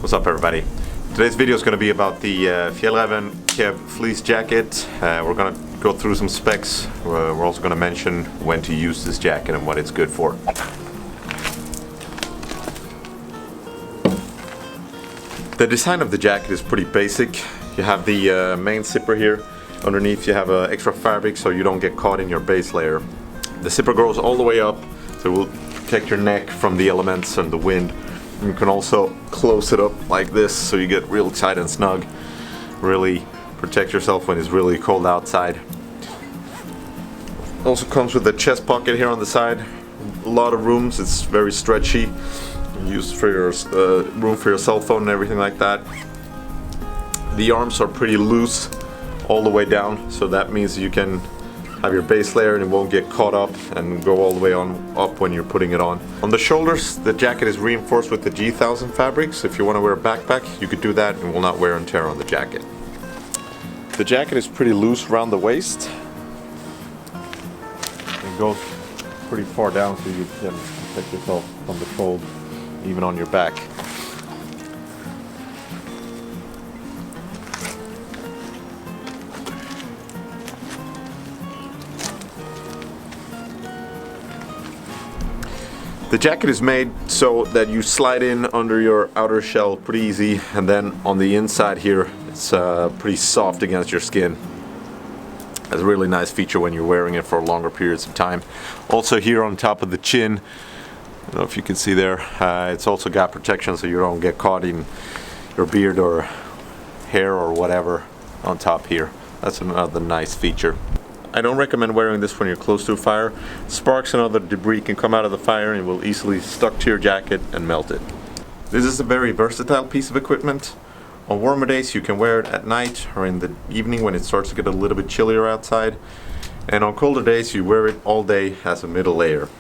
What's up, everybody? Today's video is going to be about the Fjällräven Keb Fleece Jacket. We're going to go through some specs. We're also going to mention when to use this jacket and what it's good for. The design of the jacket is pretty basic. You have the main zipper here. Underneath you have extra fabric so you don't get caught in your base layer. The zipper goes all the way up, so it will protect your neck from the elements and the wind. You can also close it up like this so you get real tight and snug. Really protect yourself when it's really cold outside. Also comes with a chest pocket here on the side. A lot of rooms, it's very stretchy. Used for your room for your cell phone and everything like that. The arms are pretty loose all the way down, so that means you can have your base layer and it won't get caught up and go all the way on up when you're putting it on. On the shoulders, the jacket is reinforced with the G1000 fabrics. If you want to wear a backpack, you could do that and will not wear and tear on the jacket. The jacket is pretty loose around the waist. It goes pretty far down so you can protect yourself from the cold, even on your back. The jacket is made so that you slide in under your outer shell pretty easy, and then on the inside here it's pretty soft against your skin. That's a really nice feature when you're wearing it for longer periods of time. Also here on top of the chin, I don't know if you can see there, it's also got protection so you don't get caught in your beard or hair or whatever on top here. That's another nice feature. I don't recommend wearing this when you're close to a fire. Sparks and other debris can come out of the fire and will easily stuck to your jacket and melt it. This is a very versatile piece of equipment. On warmer days you can wear it at night or in the evening when it starts to get a little bit chillier outside. And on colder days you wear it all day as a middle layer.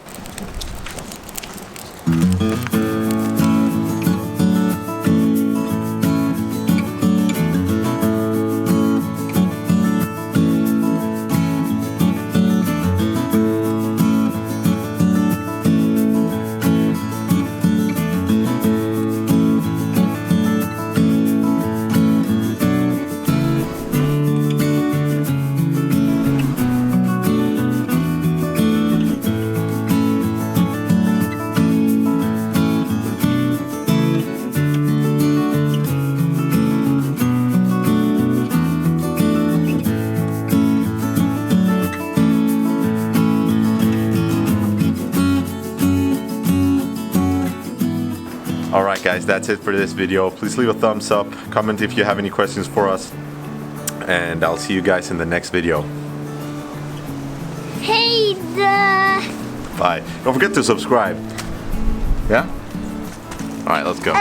Alright guys, that's it for this video. Please leave a thumbs up, comment if you have any questions for us, and I'll see you guys in the next video. Hey Bye. Don't forget to subscribe. Yeah? Alright, let's go.